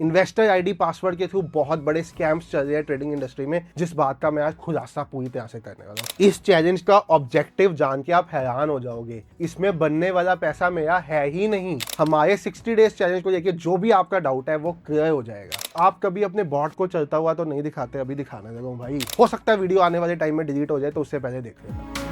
Investor ID password के through बहुत बड़े स्कैम्स चल रहे हैं ट्रेडिंग इंडस्ट्री में, जिस बात का मैं आज खुलासा पूरी तरह से करने वाला हूँ। इस चैलेंज का ऑब्जेक्टिव जान के आप हैरान हो जाओगे। इसमें बनने वाला पैसा मेरा है ही नहीं। हमारे 60 डेज चैलेंज को लेकर जो भी आपका डाउट है वो क्लियर हो जाएगा। आप कभी अपने बॉट को चलता हुआ तो नहीं दिखाते, अभी दिखाने लगा हूँ भाई। हो सकता है वीडियो आने वाले टाइम में डिलीट हो जाए, तो उससे पहले देख लेना।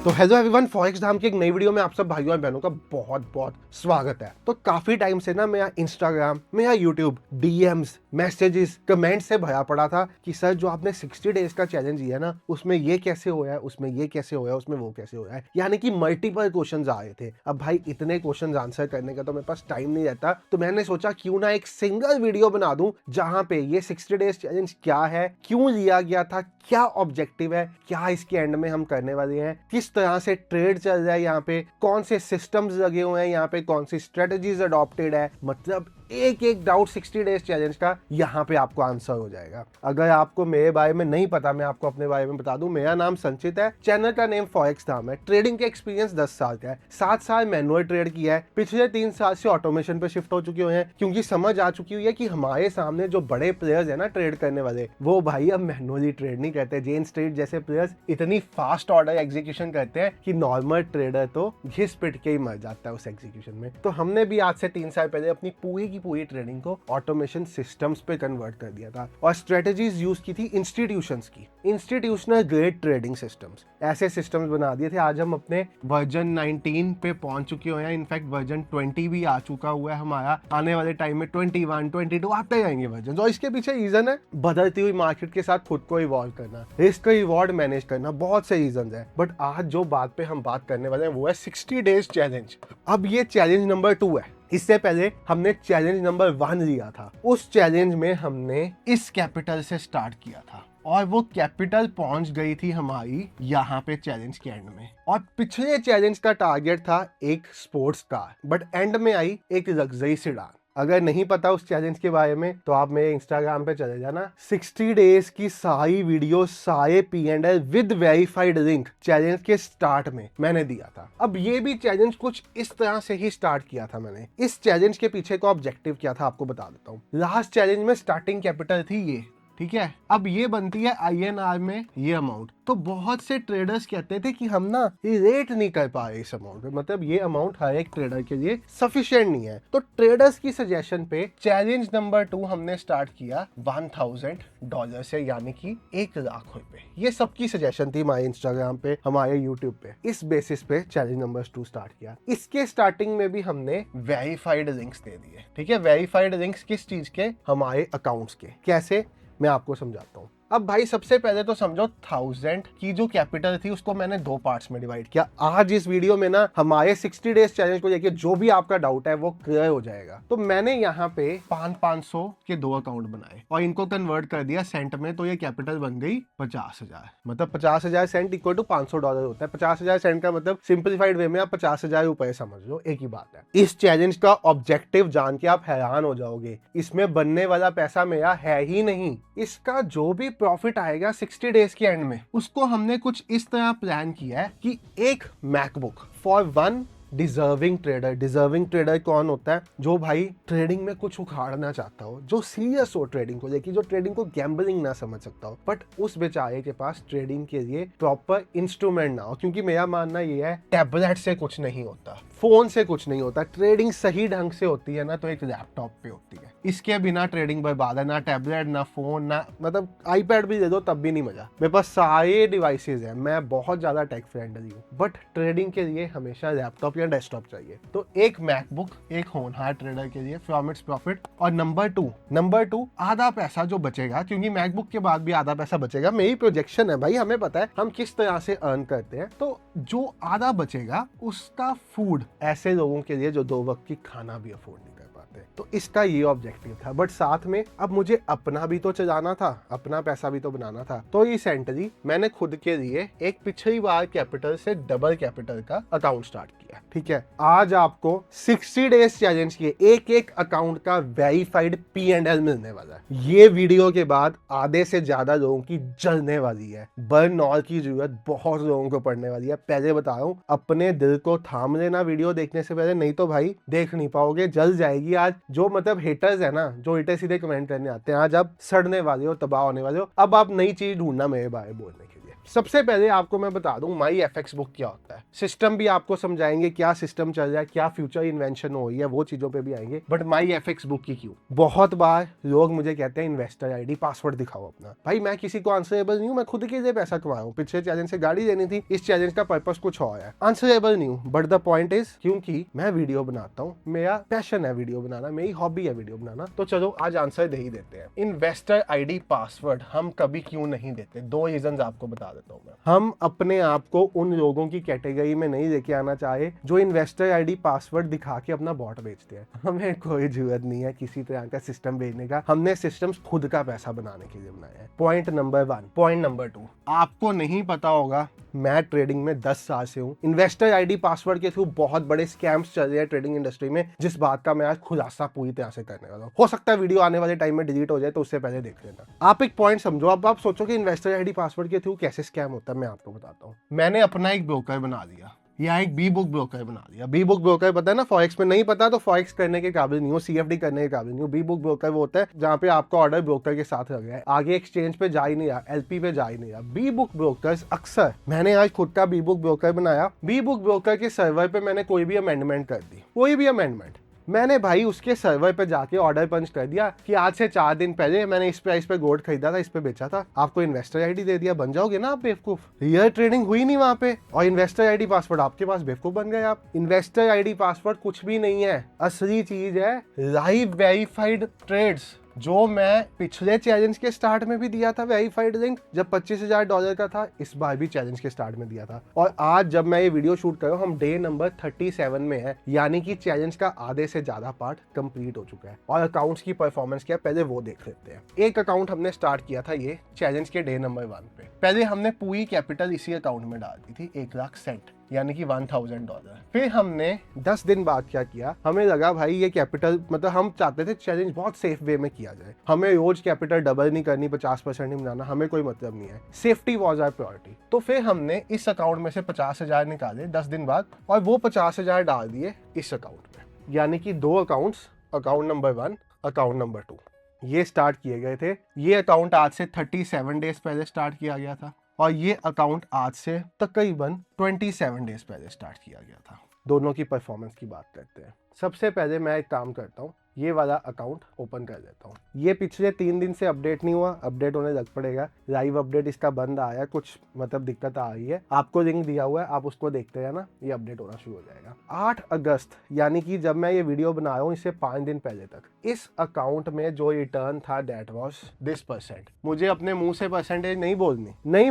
तो हेलो एवरीवन, फॉरेक्स धाम की एक नई वीडियो में आप सब भाइयों और बहनों का बहुत बहुत स्वागत है। तो काफी टाइम से ना मेरा इंस्टाग्राम, मेरा यूट्यूब डीएम्स, मैसेजेस, कमेंट से भरा पड़ा था कि सर जो आपने 60 डेज का चैलेंज दिया ना, उसमें ये कैसे हुआ है, उसमें ये कैसे हुआ है, उसमें वो कैसे हुआ है। यानी कि मल्टीपल क्वेश्चंस आ रहे थे। अब भाई इतने क्वेश्चंस आंसर करने का तो मेरे पास टाइम नहीं रहता, तो मैंने सोचा क्यों ना एक सिंगल वीडियो बना दूं जहां पे ये 60 डेज चैलेंज क्या है, क्यों लिया गया था, क्या ऑब्जेक्टिव है, क्या इसके एंड में हम करने वाले हैं, किस तरह से ट्रेड चल रहा है यहाँ पे, कौन से सिस्टम्स लगे हुए हैं यहाँ पे, कौन सी स्ट्रेटजीज अडॉप्टेड है। मतलब एक एक डाउट 60 डेज चैलेंज का यहाँ पे आपको आंसर हो जाएगा। अगर आपको मेरे बारे में नहीं पता, मैं आपको अपने बारे में बता दूं। मेरा नाम संचित है, चैनल का नेम फॉरेक्स धाम है। ट्रेडिंग के एक्सपीरियंस 10 साल का है। 7 साल मैनुअल ट्रेड किया है, पिछले 3 साल से ऑटोमेशन पे शिफ्ट हो चुके हुए हैं, क्योंकि समझ आ चुकी हुई है कि हमारे सामने जो बड़े प्लेयर्स है ना ट्रेड करने वाले, वो भाई अब मैनुअली ट्रेड नहीं करते। जेन स्ट्रीट जैसे प्लेयर्स इतनी फास्ट ऑर्डर एग्जीक्यूशन करते हैं कि नॉर्मल ट्रेडर तो घिस पिट के ही मर जाता है उस एग्जीक्यूशन में। तो हमने भी आज से 3 साल पहले अपनी पूरी की पूरी ट्रेडिंग को ऑटोमेशन सिस्टम्स पे कन्वर्ट कर दिया था और स्ट्रेटजीज यूज की थी इंस्टीट्यूशंस की, इंस्टीट्यूशनल ग्रेड ट्रेडिंग सिस्टम्स। ऐसे सिस्टम्स बना दिए थे। आज हम अपने वर्जन 19 पे पहुंच चुके हुए हैं। इनफैक्ट वर्जन 20 भी आ चुका हुआ है हमारा। आने वाले टाइम में 21, 22 आते जाएंगे वर्जन। और इसके पीछे रीजन है बदलती हुई मार्केट के साथ खुद को इवॉल्व करना, रिस्क रिवॉर्ड मैनेज करना, बहुत से रीजन है। बट आज जो बात पे हम बात करने वाले हैं वो है 60 डेज चैलेंज। अब ये चैलेंज नंबर 2 है। इससे पहले हमने चैलेंज नंबर 1 लिया था। उस चैलेंज में हमने इस कैपिटल से स्टार्ट किया था और वो कैपिटल पहुंच गई थी हमारी यहाँ पे चैलेंज के एंड में। और पिछले चैलेंज का टारगेट था एक स्पोर्ट्स कार, बट एंड में आई एक लग्जरी सेडान। अगर नहीं पता उस चैलेंज के बारे में तो आप मेरे इंस्टाग्राम पे चले जाना। 60 डेज की सारी वीडियो, सारे P&L with verified link challenge के स्टार्ट में मैंने दिया था। अब ये भी चैलेंज कुछ इस तरह से ही स्टार्ट किया था मैंने। इस चैलेंज के पीछे का ऑब्जेक्टिव क्या था आपको बता देता हूँ। लास्ट चैलेंज में स्टार्टिंग कैपिटल थी ये, ठीक है। अब ये बनती है INR में ये अमाउंट। तो बहुत से ट्रेडर्स कहते थे कि हम ना रेट नहीं कर पा रहे इस अमाउंट पे, मतलब ये अमाउंट हर एक ट्रेडर के लिए सफिशिएंट नहीं है। तो ट्रेडर्स की सजेशन पे चैलेंज नंबर 2 हमने स्टार्ट किया $1000 से, यानी कि 1,00,000 रुपए। ये सबकी सजेशन थी हमारे इंस्टाग्राम पे, हमारे यूट्यूब पे। इस बेसिस पे चैलेंज नंबर 2 स्टार्ट किया। इसके स्टार्टिंग में भी हमने वेरीफाइड लिंक्स दे दिए, ठीक है। वेरीफाइड लिंक्स किस चीज के? हमारे अकाउंट्स के। कैसे, मैं आपको समझाता हूँ। अब भाई सबसे पहले तो समझो 1000 की जो कैपिटल थी उसको मैंने 2 पार्ट्स में डिवाइड किया। आज इस वीडियो में ना हमारे 60 डेज चैलेंज को लेकर जो भी आपका डाउट है वो क्लियर हो जाएगा। तो मैंने यहाँ पे 500 के 2 अकाउंट बनाए और इनको कन्वर्ट कर दिया सेंट में। तो ये कैपिटल बन गई 50,000। मतलब 50,000 सेंट इक्वल टू $500 होता है। 50,000 सेंट का मतलब सिंप्लीफाइड वे में आप 50,000 रुपए समझ लो, एक ही बात है। इस चैलेंज का ऑब्जेक्टिव जान के आप हैरान हो जाओगे। इसमें बनने वाला पैसा मेरा है ही नहीं। इसका जो भी प्रॉफिट आएगा 60 डेज के एंड में, उसको हमने कुछ इस तरह प्लान किया है कि एक MacBook for 1 deserving trader. Deserving trader कौन होता है? जो भाई ट्रेडिंग में कुछ उखाड़ना चाहता हो, जो सीरियस हो ट्रेडिंग को लेकर, जो ट्रेडिंग को गैम्बलिंग ना समझ सकता हो, बट उस बेचारे के पास ट्रेडिंग के लिए प्रॉपर इंस्ट्रूमेंट ना हो। क्योंकि मेरा मानना ये है, टैबलेट से कुछ नहीं होता, फोन से कुछ नहीं होता। ट्रेडिंग सही ढंग से होती है ना तो एक लैपटॉप पे होती है। इसके बिना ट्रेडिंग बर्बाद है। ना टैबलेट, ना फोन, ना मतलब आईपैड भी दे दो तब भी नहीं मजा। मेरे पास सारे डिवाइसेस हैं, मैं बहुत ज्यादा टेक फ्रेंडली हूँ, बट ट्रेडिंग के लिए हमेशा लैपटॉप या डेस्कटॉप चाहिए। तो एक मैकबुक एक होनहार ट्रेडर के लिए फ्रॉम इट्स प्रॉफिट। और नंबर टू आधा पैसा जो बचेगा, क्योंकि मैकबुक के बाद भी आधा पैसा बचेगा। मेरी प्रोजेक्शन है भाई, हमें पता है हम किस तरह से अर्न करते हैं। तो जो आधा बचेगा उसका फूड ऐसे लोगों के लिए जो 2 वक्त की खाना भी अफोर्ड नहीं कर पाते। तो इसका ये ऑब्जेक्टिव था। बट साथ में अब मुझे अपना भी तो चलाना था, अपना पैसा भी तो बनाना था। तो रिसेंटली मैंने खुद के लिए एक पिछली बार कैपिटल से डबल कैपिटल का अकाउंट स्टार्ट किया। है, ठीक है। आज आपको 60 डेज चैलेंज के एक एक अकाउंट का वेरीफाइड P&L मिलने वाला है। ये वीडियो के बाद आधे से ज्यादा लोगों की जलने वाली है, बर्न ऑल की जरूरत बहुत लोगों को पड़ने वाली है। पहले बता रहा हूं, अपने दिल को थाम लेना वीडियो देखने से पहले, नहीं तो भाई देख नहीं पाओगे, जल जाएगी। आज जो मतलब हेटर्स है ना, जो उल्टे सीधे कमेंट करने आते हैं, आज आप सड़ने वाले हो, तबाह होने वाले हो। अब आप नई चीज ढूंढना मेरे बारे में बोलने के लिए। सबसे पहले आपको मैं बता दूं माई एफएक्स बुक क्या होता है। सिस्टम भी आपको समझाएंगे, क्या सिस्टम चल रहा है, क्या फ्यूचर इन्वेंशन हो रही है, वो चीजों पे भी आएंगे। बट माई एफएक्स बुक की क्यों? बहुत बार लोग मुझे कहते हैं इन्वेस्टर आईडी पासवर्ड दिखाओ अपना। भाई मैं किसी को आंसरेबल नहीं हूं, मैं खुद के लिए पैसा कमा रहा हूं। पिछले चैलेंज से गाड़ी लेनी थी, इस चैलेंज का पर्पस कुछ और है, आंसरेबल नहीं हूं। बट द पॉइंट इज, क्योंकि मैं वीडियो बनाता हूं, मेरा पैशन है वीडियो बनाना, मेरी हॉबी है वीडियो बनाना, तो चलो आज आंसर दे ही देते हैं। इन्वेस्टर आईडी पासवर्ड हम कभी क्यों नहीं देते? 2 रीजन आपको बता देता हूं मैं। हम अपने आप को उन लोगों की कैटेगरी में नहीं लेके आना चाहे जो इन्वेस्टर आईडी पासवर्ड दिखा के अपना बॉट बेचते हैं। हमें कोई जरूरत नहीं है किसी तरह का सिस्टम भेजने का, हमने सिस्टम्स खुद का पैसा बनाने के लिए बनाया है। Point number 1। पॉइंट नंबर 2, आपको नहीं पता होगा मैं ट्रेडिंग में 10 साल से हूं। इन्वेस्टर आईडी पासवर्ड के थ्रू बहुत बड़े स्कैम्स चल रहे हैं ट्रेडिंग इंडस्ट्री में, जिस बात का मैं आज खुलासा पूरी तरह से करने वाला हूं। हो सकता है वीडियो आने वाले टाइम में डिलीट हो जाए, तो उससे पहले देख लेना। आप एक पॉइंट समझो, अब आप सोचो कि इन्वेस्टर आईडी पासवर्ड के थ्रू कैसे स्कैम होता है। मैं आपको बताता हूं। मैंने अपना एक ब्रोकर बना दिया, या एक बी बुक ब्रोकर बना दिया। बी बुक ब्रोकर पता है ना फॉरेक्स में? नहीं पता तो फॉरेक्स करने के काबिल नहीं हो, सीएफडी करने के काबिल नहीं हो। बी बुक ब्रोकर वो होता है जहां पे आपका ऑर्डर ब्रोकर के साथ लग गया है, आगे एक्सचेंज पे जा ही नहीं रहा, एलपी पे जा ही नहीं रहा। बी बुक ब्रोकर्स अक्सर, मैंने आज खुद का बी बुक ब्रोकर बनाया, बी बुक ब्रोकर के सर्वर पे मैंने कोई भी अमेंडमेंट कर दी, कोई भी अमेंडमेंट, मैंने भाई उसके सर्वर पे जाके ऑर्डर पंच कर दिया कि आज से 4 दिन पहले मैंने इस प्राइस पे गोल्ड खरीदा था, इस पे बेचा था, आपको इन्वेस्टर आईडी दे दिया, बन जाओगे ना आप बेवकूफ। रियल ट्रेडिंग हुई नहीं वहां पे, और इन्वेस्टर आईडी पासवर्ड आपके पास, बेवकूफ बन गए आप। इन्वेस्टर आईडी पासवर्ड कुछ भी नहीं है, असली चीज है लाइव वेरीफाइड ट्रेड्स, जो मैं पिछले चैलेंज के स्टार्ट में भी दिया था वेरीफाइड लिंक, जब $25,000 का था, इस बार भी चैलेंज के स्टार्ट में दिया था। और आज जब मैं ये वीडियो शूट कर रहा हूं, हम डे नंबर 37 में है, यानी कि चैलेंज का आधे से ज्यादा पार्ट कंप्लीट हो चुका है। और अकाउंट्स की परफॉर्मेंस क्या, पहले वो देख लेते हैं। एक अकाउंट हमने स्टार्ट किया था ये चैलेंज के डे नंबर 1 पे। पहले हमने पूरी कैपिटल इसी अकाउंट में डाल दी थी, 1 लाख सेंट, यानी कि $1,000। फिर हमने 10 दिन बाद क्या किया, हमें लगा भाई ये कैपिटल, मतलब हम चाहते थे चैलेंज बहुत सेफ वे में किया जाए, हमें रोज कैपिटल डबल नहीं करनी, 50% नहीं बनाना, हमें कोई मतलब नहीं है, सेफ्टी वॉज आवर प्रायोरिटी। तो फिर हमने इस अकाउंट में से 50,000 निकाले 10 दिन बाद, और वो 50,000 डाल दिए इस अकाउंट में, यानी कि 2 accounts, account number 1, account number 2, ये स्टार्ट किए गए थे। ये अकाउंट आज से 37 डेज पहले स्टार्ट किया गया था, और ये अकाउंट आज से तकरीबन 27 डेज पहले स्टार्ट किया गया था। दोनों की परफॉर्मेंस की बात करते हैं। सबसे पहले मैं एक काम करता हूँ, ये वाला अकाउंट ओपन कर लेता हूँ। ये पिछले 3 दिन से अपडेट नहीं हुआ, अपडेट होने लग पड़ेगा। लाइव अपडेट इसका बंद आया, कुछ मतलब दिक्कत आ रही है, आपको लिंक दिया हुआ है, आप उसको देखते हैं ना, ये अपडेट होना शुरू हो जाएगा। 8 अगस्त, यानी कि जब मैं ये वीडियो बना रहा हूँ इससे 5 दिन पहले तक, इस अकाउंट में जो रिटर्न था दैट वाज दिस %। मुझे अपने मुंह से परसेंटेज नहीं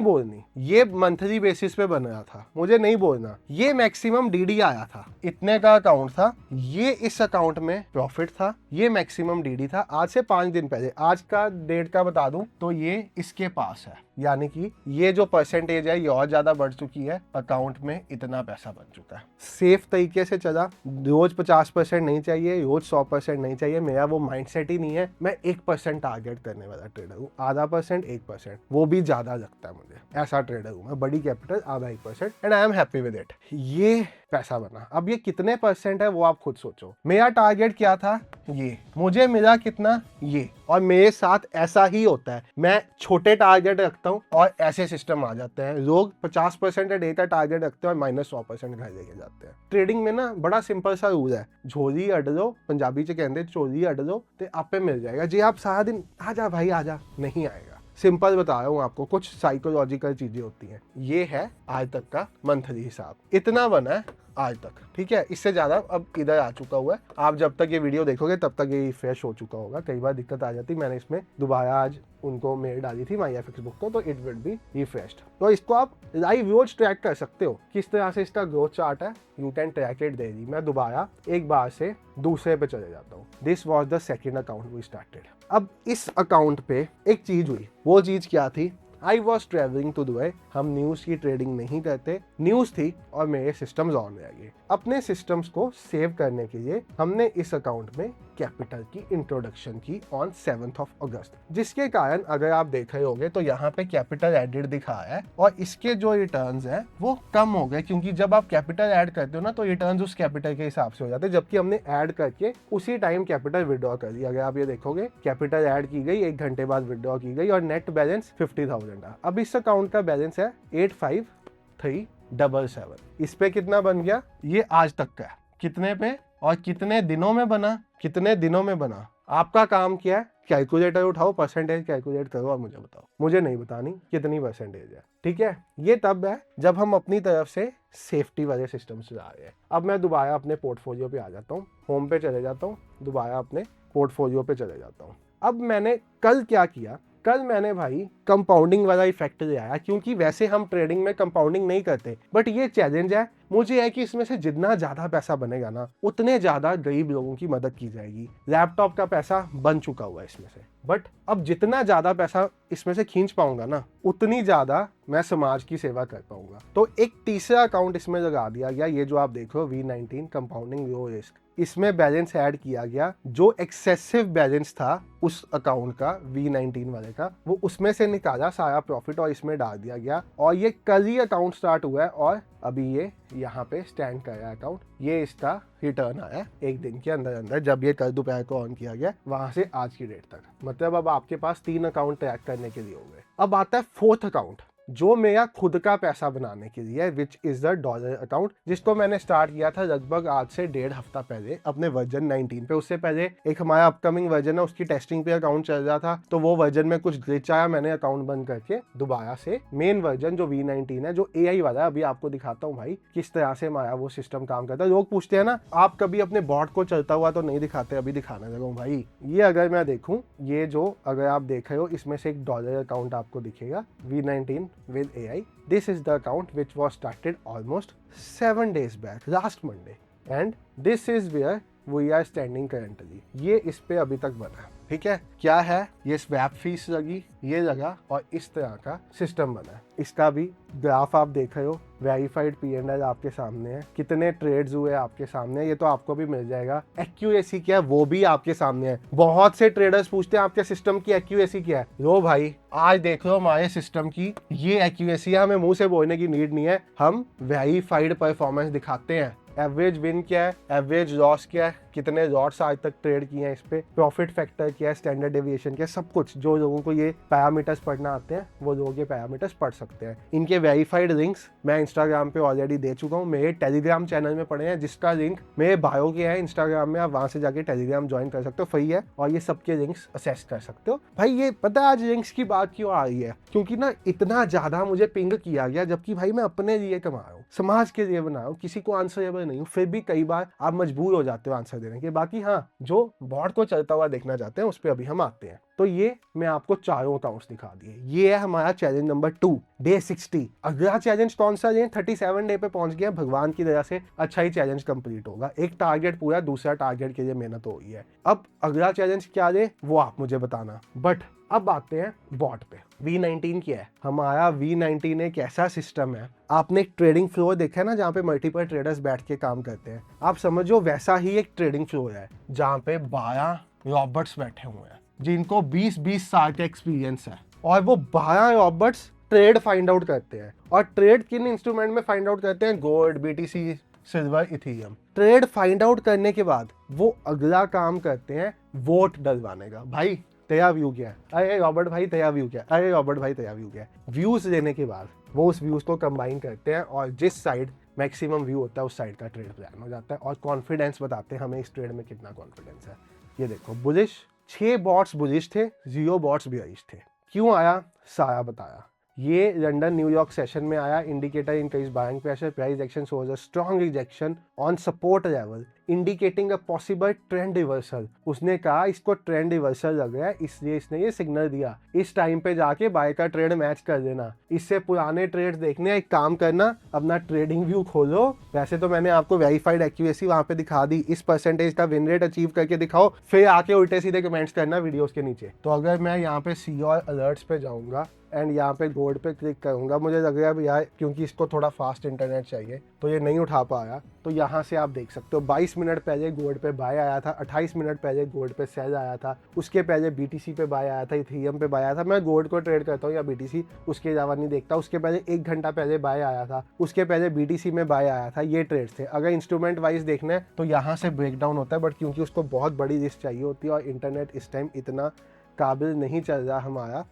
बोलनी, ये मंथली बेसिस पे बन रहा था, मुझे नहीं बोलना। ये मैक्सिमम डीडी आया था, इतने का अकाउंट था, ये इस अकाउंट में प्रॉफिट था, ये मैक्सिमम डीडी था आज से 5 दिन पहले। आज का डेट का बता दूं तो ये इसके पास है, यानी कि ये जो परसेंटेज है ये और ज्यादा बढ़ चुकी है, अकाउंट में इतना पैसा बन चुका है। सेफ तरीके से चला, रोज 50% नहीं चाहिए, रोज 100% नहीं चाहिए, मेरा वो माइंडसेट ही नहीं है। मैं 1% टारगेट करने वाला ट्रेडर हूँ, आधा %, 1%, वो भी ज्यादा लगता है मुझे, ऐसा ट्रेडर हूँ मैं। बड़ी कैपिटल, आधा 1%, and I am happy with it. ये पैसा बना। अब ये कितने % है वो आप खुद सोचो। मेरा टारगेट क्या था, ये, मुझे मिला कितना, ये। और मेरे साथ ऐसा ही होता है, मैं छोटे टारगेट रखता हूँ और ऐसे सिस्टम आ जाते हैं। लोग 50% डे का टारगेट रखते हैं और -100% घर लेके जाते हैं। ट्रेडिंग में ना बड़ा सिंपल सा रूल है, झोली अड़ लो, पंजाबी से कहते हैं चोली अड़ लो तो आपे मिल जाएगा। जी आप सारा दिन आजा भाई आजा, नहीं आएगा। सिंपल बता रहा हूँ आपको, कुछ साइकोलॉजिकल चीजें होती हैं। ये है आज तक का मंथली हिसाब, इतना बना है आज तक, ठीक है। इससे ज्यादा अब इधर आ चुका हुआ है। आप जब तक ये वीडियो देखोगे तब तक ये रिफ्रेश हो चुका होगा। कई बार दिक्कत आ जाती, मैंने इसमें दोबारा आज उनको मेल डाली थी माई एफएक्स बुक को, तो इट विल बी रिफ्रेश्ड। तो इसको आप लाइव रोज ट्रैक कर सकते हो, किस तरह से इसका ग्रोथ चार्ट है, you can track it daily. मैं दोबारा एक बार से दूसरे पे चले जाता हूँ। This was the second account we started. अब इस अकाउंट पे एक चीज हुई, वो चीज क्या थी, I was travelling to Dubai. हम न्यूज की ट्रेडिंग नहीं करते, न्यूज थी और मेरे सिस्टम्स ऑन रह गए। अपने सिस्टम्स को सेव करने के लिए हमने इस अकाउंट में कैपिटल की इंट्रोडक्शन की ऑन 7th of August, जिसके कारण अगर आप देख रहे होंगे तो यहाँ पे कैपिटल एडेड दिखा है और इसके जो रिटर्न्स हैं वो कम हो गए, क्योंकि जब आप कैपिटल ऐड करते हो ना तो रिटर्न्स उस कैपिटल के हिसाब से हो जाते हैं, जबकि हमने ऐड करके उसी टाइम कैपिटल विड्रॉ कर दिया। अगर आप ये देखोगे कैपिटल ऐड की गई, 1 घंटे बाद विड्रॉ की गई और नेट बैलेंस 50,000 है। अब इस अकाउंट का बैलेंस है 85,377। इस पे कितना बन गया, ये आज तक का है, कितने पे और कितने दिनों में बना, कितने दिनों में बना। आपका काम क्या है, कैलकुलेटर उठाओ, परसेंटेज कैलकुलेट करो और मुझे बताओ। मुझे नहीं बतानी कितनी परसेंटेज है, ठीक है। ये तब है जब हम अपनी तरफ से सेफ्टी वाले सिस्टम से जा रहे हैं। अब मैं दोबारा अपने पोर्टफोलियो पे आ जाता हूँ, होम पे चले जाता हूँ, दोबारा अपने पोर्टफोलियो पे चले जाता हूँ। अब मैंने कल क्या किया, कल मैंने भाई कंपाउंडिंग वाला इफेक्ट ले आया, क्योंकि वैसे हम ट्रेडिंग में कंपाउंडिंग नहीं करते, बट ये चैलेंज है मुझे है कि इसमें से जितना ज्यादा पैसा बनेगा ना उतने ज्यादा गरीब लोगों की मदद की जाएगी। लैपटॉप का पैसा बन चुका हुआ है इसमें से, बट अब जितना ज्यादा पैसा इसमें से खींच पाऊंगा ना उतनी ज्यादा मैं समाज की सेवा कर पाऊंगा। तो एक तीसरा अकाउंट इसमें लगा दिया गया, ये जो आप देख रहे हो V19 कंपाउंडिंग लो रिस्क। इसमें बैलेंस ऐड किया गया, जो एक्सेसिव बैलेंस था उस अकाउंट का V19 वाले का, वो उसमें से निकाला सारा प्रॉफिट और इसमें डाल दिया गया। और ये कल ही अकाउंट स्टार्ट हुआ है और अभी ये यहाँ पे स्टैंड कर रहा है अकाउंट। ये इसका रिटर्न आया 1 दिन के अंदर अंदर, जब ये कल दोपहर को ऑन किया गया, वहां से आज की डेट तक। मतलब अब आपके पास 3 अकाउंट ट्रैक करने के लिए हो गए। अब आता है 4th अकाउंट, जो मेरा खुद का पैसा बनाने के लिए, which is the dollar account, जिसको मैंने स्टार्ट किया था लगभग आज से 1.5 हफ्ता पहले अपने वर्जन 19 पे। उससे पहले एक हमारा अपकमिंग वर्जन है, उसकी टेस्टिंग पे अकाउंट चल रहा था, तो वो वर्जन में कुछ ग्लिच आया, मैंने अकाउंट बंद करके दोबारा से मेन वर्जन जो V19 है, जो AI वाला है, अभी आपको दिखाता हूँ भाई किस तरह से हमारा वो सिस्टम काम करता है। लोग पूछते हैं ना आप कभी अपने बॉट को चलता हुआ तो नहीं दिखाते, अभी दिखाने लगा हूँ भाई। ये अगर मैं देखूं, ये जो अगर आप देख रहे हो इसमें से एक डॉलर अकाउंट आपको दिखेगा V19 with AI। This is the account which was started almost 7 days back, last Monday, and this is where we are standing currently। ये इस पे अभी तक बना, ठीक है। क्या है, ये स्वैप फीस लगी, ये लगा और इस तरह का सिस्टम बना। इसका भी ग्राफ आप देख रहे हो, वेरीफाइड P&L आपके सामने है, कितने ट्रेड्स हुए आपके सामने, ये तो आपको भी मिल जाएगा। एक्यूरेसी क्या है वो भी आपके सामने है। बहुत से ट्रेडर्स पूछते हैं आपके सिस्टम की एक्यूरेसी क्या है। लो भाई आज देख लो हमारे सिस्टम की ये एक्यूरेसी है, हमें मुंह से बोलने की नीड नहीं है, हम वेरीफाइड परफॉर्मेंस दिखाते हैं। एवरेज विन क्या है, एवरेज लॉस क्या है, कितने लॉट्स आज तक ट्रेड किए हैं इस पे, प्रॉफिट फैक्टर क्या है, स्टैंडर्ड डेविएशन क्या है, सब कुछ। जो लोगों को ये पैरामीटर्स पढ़ना आते हैं वो लोग ये पैरामीटर्स पढ़ सकते हैं। इनके वेरीफाइड लिंक्स मैं इंस्टाग्राम पे ऑलरेडी दे चुका हूँ, मेरे टेलीग्राम चैनल में पड़े हैं, जिसका लिंक मेरे बायो के है इंस्टाग्राम में। आप वहां से जाके टेलीग्राम ज्वाइन कर सकते हो, फ्री है, और ये सबके लिंक्स असेस कर सकते हो। भाई ये पता है आज लिंक्स की बात क्यों आ रही है, क्योंकि ना इतना ज्यादा मुझे पिंग किया गया, जबकि भाई मैं अपने लिए कमा रहा हूँ, समाज के लिए बना रहा हूँ, किसी को आंसरेबल नहीं हूँ, फिर भी कई बार आप मजबूर हो जाते हो आंसर देने के। बाकी हाँ, जो बॉट को चलता हुआ देखना चाहते हैं उस पर अभी हम आते हैं। तो ये मैं आपको चारों अकाउंट्स दिखा दिए। ये है हमारा चैलेंज नंबर 2, डे 60। अगला चैलेंज कौन सा है, 37 डे पे पहुंच गया, भगवान की दया से अच्छा ही चैलेंज कंप्लीट होगा। एक टारगेट पूरा, दूसरा टारगेट के लिए मेहनत हो गई है। अब अगला चैलेंज क्या दे वो आप मुझे बताना। बट अब आते हैं बॉट पे। V19 क्या है, हमारा V19 एक ऐसा सिस्टम है, आपने एक ट्रेडिंग फ्लोर देखा है ना जहाँ पे मल्टीपल ट्रेडर्स बैठ के काम करते हैं, आप समझो वैसा ही एक ट्रेडिंग फ्लोर है जहाँ पे 12 रॉबर्ट्स बैठे हुए हैं जिनको 20-20 साल का एक्सपीरियंस है, और वो 12 रॉबर्ट्स ट्रेड फाइंड आउट करते हैं। और ट्रेड किन इंस्ट्रूमेंट में फाइंड आउट करते हैं, gold, BTC, silver, Ethereum. Trade find out करने के बाद वो अगला काम करते हैं वोट डलवाने का। भाई तेरा व्यू क्या है, अरे रॉबर्ट भाई तेरा व्यू क्या है, अरे रॉबर्ट भाई तेरा व्यू क्या है। व्यूज लेने के बाद वो उस व्यूज को कंबाइन करते हैं और जिस साइड मैक्सिमम व्यू होता है उस साइड का ट्रेड प्लान हो जाता है, और कॉन्फिडेंस बताते हैं हमें इस ट्रेड में कितना कॉन्फिडेंस है। ये देखो बुलिश, 6 बॉट्स बुलिश थे, 0 बॉट्स बेयरिश थे। क्यों आया सारा बताया। ये लंदन न्यूयॉर्क सेशन में आया, indicator increase buying pressure, price action shows a strong rejection on support level indicating a possible trend reversal. उसने कहा इसको ट्रेंड रिवर्सल लग रहा है, इसलिए इसने ये सिग्नल दिया, इस टाइम पे जाके बाय का ट्रेड मैच कर देना। इससे पुराने ट्रेड्स देखने, एक काम करना, अपना ट्रेडिंग व्यू खोलो। वैसे तो मैंने आपको वेरीफाइड एक्यूरेसी वहां पे दिखा दी, इस परसेंटेज का विन रेट अचीव करके दिखाओ, फिर आके उल्टे सीधे कमेंट्स करना वीडियोस के नीचे। तो अगर मैं यहाँ पे सी और अलर्ट्स पे जाऊंगा एंड यहाँ पे गोल्ड पे क्लिक करूंगा, मुझे लग रहा है भी यार क्योंकि इसको थोड़ा फास्ट इंटरनेट चाहिए तो ये नहीं उठा पाया। तो यहाँ से आप देख सकते हो 22 मिनट पहले गोल्ड पे बाय आया था, 28 मिनट पहले गोल्ड पे सेल आया था, उसके पहले बीटीसी पे बाय आया था, इथेरियम पे बाय आया था। मैं गोल्ड को ट्रेड करता हूँ या बीटीसी, उसके अलावा नहीं देखता। उसके पहले 1 घंटा पहले बाय आया था, उसके पहले बीटीसी में बाय आया था। ये ट्रेड्स थे। अगर इंस्ट्रूमेंट वाइज देखना है तो यहाँ से ब्रेकडाउन होता है, बट क्योंकि उसको बहुत बड़ी लिस्ट चाहिए होती है और इंटरनेट इस टाइम इतना काबिल नहीं चल रहा हमारा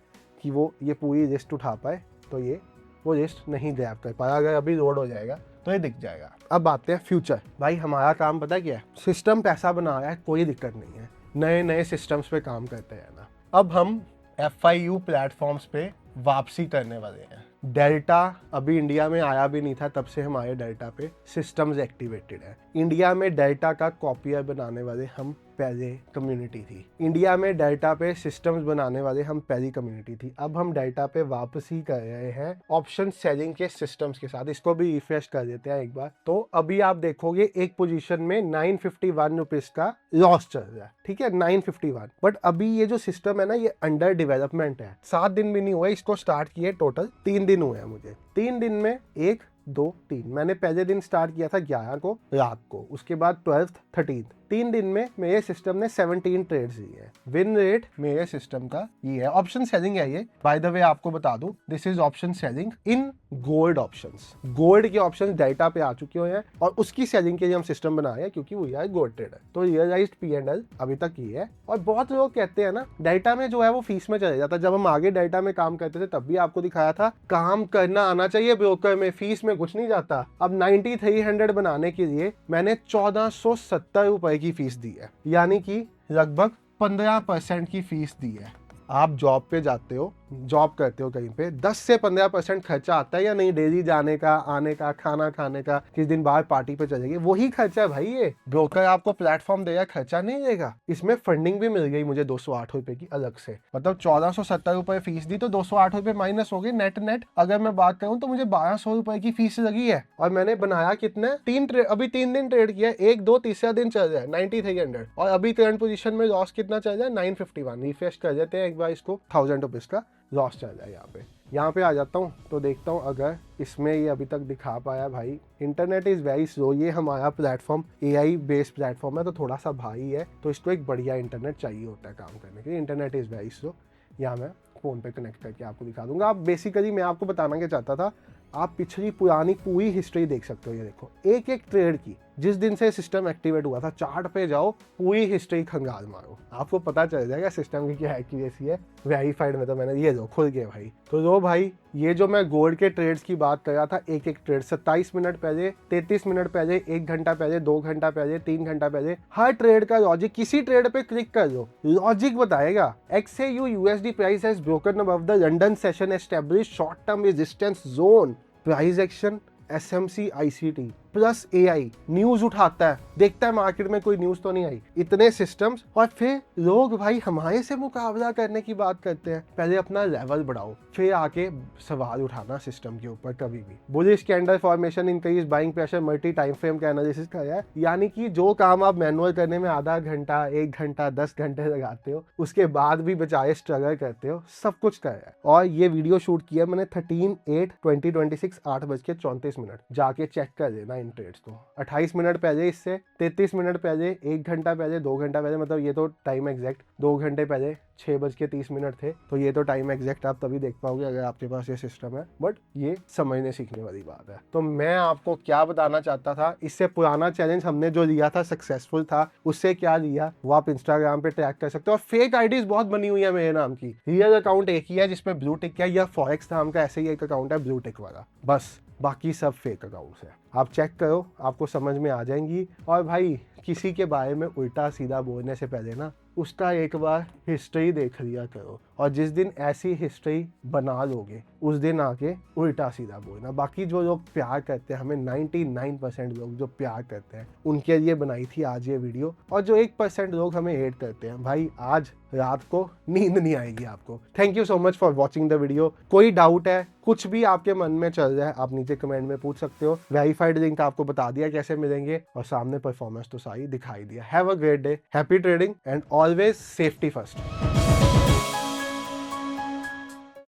कि वो ये पूरी लिस्ट उठा पाए, तो ये वो लिस्ट नहीं ग्रैब कर पाया। अगर अभी लोड हो जाएगा तो ये दिख जाएगा। अब आते हैं फ्यूचर। भाई हमारा काम पता क्या है, सिस्टम पैसा बना रहा है, कोई दिक्कत नहीं है, नए नए सिस्टम्स पे काम करते हैं ना। अब हम FIU प्लेटफॉर्म्स पे वापसी करने वाले हैं। डेल्टा अभी इंडिया में आया भी नहीं था, तब से हमारे डेल्टा पे सिस्टम्स एक्टिवेटेड है। इंडिया में डेल्टा का कॉपियर बनाने वाले हम पहले कम्युनिटी थी। इंडिया में डेल्टा पे सिस्टम्स बनाने वाले हम पहली कम्युनिटी थी। अब हम डेल्टा पे वापसी कर रहे हैं ऑप्शन सेलिंग के सिस्टम्स के साथ। इसको भी रिफ्रेश कर देते हैं एक बार। तो अभी आप देखोगे एक पोजीशन में 951 रुपीज का लॉस चल रहा है, ठीक है, 951। बट अभी ये जो सिस्टम है ना, ये अंडर डेवलपमेंट है। 7 दिन भी नहीं हुए इसको स्टार्ट किए, टोटल 3 दिन हुए हैं मुझे। 3 दिन में 1 2 3 मैंने पहले दिन स्टार्ट किया था 11 को रात को, उसके बाद 12th 13th। 3 दिन में मेरे सिस्टम ने 17 ट्रेड्स लिए हैं। विन रेट मेरे सिस्टम का ये है। ऑप्शन सेलिंग है ये, बाय द वे आपको बता दूं, this is option selling in gold options. Gold के ऑप्शंस डेल्टा पे आ चुके हैं और उसकी सेलिंग के लिए हम सिस्टम बनाए हैं, क्योंकि वो यार गोल्ड ट्रेडर। तो रियलाइज्ड P&L अभी तक ये है। और बहुत लोग कहते हैं ना डेल्टा में जो है वो फीस में चले जाता है। जब हम आगे डेल्टा में काम करते थे तब भी आपको दिखाया था, काम करना आना चाहिए ब्रोकर में, फीस में कुछ नहीं जाता। अब 9300 बनाने के लिए मैंने 1470 रुपए की फीस दी है, यानी कि लगभग 15% की फीस दी है। आप जॉब पे जाते हो, जॉब करते हो कहीं पे, 10 से 15% खर्चा आता है या नहीं, डेली जाने का, आने का, खाना खाने का, किस दिन बाहर पार्टी पे चलेंगे, वही खर्चा है भाई। ये ब्रोकर आपको प्लेटफॉर्म देगा, खर्चा नहीं देगा। इसमें फंडिंग भी मिल गई मुझे 208 रुपए की अलग से। मतलब 1470 रुपए फीस दी तो 208 रुपए माइनस हो गए नेट। अगर मैं बात करूं तो मुझे 1200 रुपए की फीस लगी है। और मैंने बनाया कितना, 3 ट्रेड, अभी 3 दिन ट्रेड किया, 1 2 तीसरा दिन चल रहा है 9300। और अभी करंट पोजीशन में लॉस कितना चल रहा है, 951। रिफ्रेश कर देते हैं एक बार इसको, 1000 रुपीज का लॉस चल रहा है यहाँ पे आ जाता हूँ तो देखता हूँ अगर इसमें ये अभी तक दिखा पाया। भाई इंटरनेट इज़ वेरी स्लो। ये हमारा प्लेटफॉर्म AI बेस्ड प्लेटफॉर्म है, तो थोड़ा सा भारी है, तो इसको एक बढ़िया इंटरनेट चाहिए होता है काम करने के लिए। Internet is very slow. यहाँ मैं फ़ोन पे कनेक्ट करके आपको दिखा दूंगा। आप बेसिकली मैं आपको बताना क्या चाहता था, आप पिछली पुरानी पूरी हिस्ट्री देख सकते हो। ये देखो एक एक ट्रेड की, जिस दिन से सिस्टम एक्टिवेट हुआ था, चार्ट पे जाओ, पूरी हिस्ट्री खंगाल मारो, आपको पता चल जाएगा सिस्टम की क्या एक्यूरेसी है। वेरीफाइड में तो मैंने ये लो खुल गए भाई। तो लो भाई, ये जो मैं गोल्ड के ट्रेड्स की बात कर रहा था, एक एक ट्रेड 27 मिनट पहले, 33 मिनट पहले, 1 घंटा पहले, 2 घंटा पहले, 3 घंटा पहले, हर ट्रेड का लॉजिक, किसी ट्रेड पे क्लिक कर लो, लॉजिक बताएगा। XAU USD price has broken above the London session established short term resistance zone, price action SMC ICT plus AI news उठाता है, देखता है मार्केट में कोई न्यूज तो नहीं आई। इतने सिस्टम्स, और फिर लोग भाई हमारे से मुकाबला करने की बात करते हैं। पहले अपना लेवल बढ़ाओ, फिर आके सवाल उठाना सिस्टम के ऊपर कभी भी। Bullish candle formation, increase buying pressure, multi time frame का एनालिसिस कराया है। यानी कि जो काम आप मैनुअल करने में आधा घंटा, 1 घंटा, 10 घंटे लगाते हो, उसके बाद भी बचाए स्ट्रगल करते हो, सब कुछ कराया है। और ये वीडियो शूट किया मैंने 13/8/2026 8:34 जाके चेक कर लेना इन ट्रेड्स को। 28 मिनट पहले इससे, 33 मिनट पहले, 1 घंटा पहले, 2 घंटा पहले, मतलब ये तो टाइम एग्जैक्ट 2 घंटे पहले 6:30 थे। तो ये तो टाइम एग्जैक्ट आप तभी देख पाओगे अगर आपके पास ये सिस्टम है। बट ये समझने सीखने वाली बात है। तो मैं आपको क्या बताना चाहता था, इससे पुराना चैलेंज हमने जो लिया था सक्सेसफुल था, उससे क्या लिया वो आप इंस्टाग्राम पे ट्रैक कर सकते हो। और फेक आईडीज बहुत बनी हुई है मेरे नाम की, रियल अकाउंट एक ही है जिसमें ब्लू टिक है, या फॉरेक्स नाम का ऐसे ही एक अकाउंट है ब्लू टिक वाला, बस बाकी सब फेक अकाउंट्स है। आप चेक करो, आपको समझ में आ जाएंगी। और भाई किसी के बारे में उल्टा सीधा बोलने से पहले ना उसका एक बार हिस्ट्री देख लिया करो, और जिस दिन ऐसी हिस्ट्री बना लोगे उस दिन आके उल्टा सीधा बोलना। बाकी जो लोग प्यार करते हैं हमें, 99% लोग जो प्यार करते हैं उनके लिए बनाई थी आज ये वीडियो, और जो 1% लोग हमें हेट करते हैं, भाई आज रात को नींद नहीं आएगी आपको। Thank you so much for watching the video. कोई डाउट है, कुछ भी आपके मन में चल रहा है, आप नीचे कमेंट में पूछ सकते हो। वेरीफाइड लिंक आपको बता दिया कैसे मिलेंगे, और सामने परफॉर्मेंस तो सारी दिखाई दिया। Have a great day, happy trading and always safety first.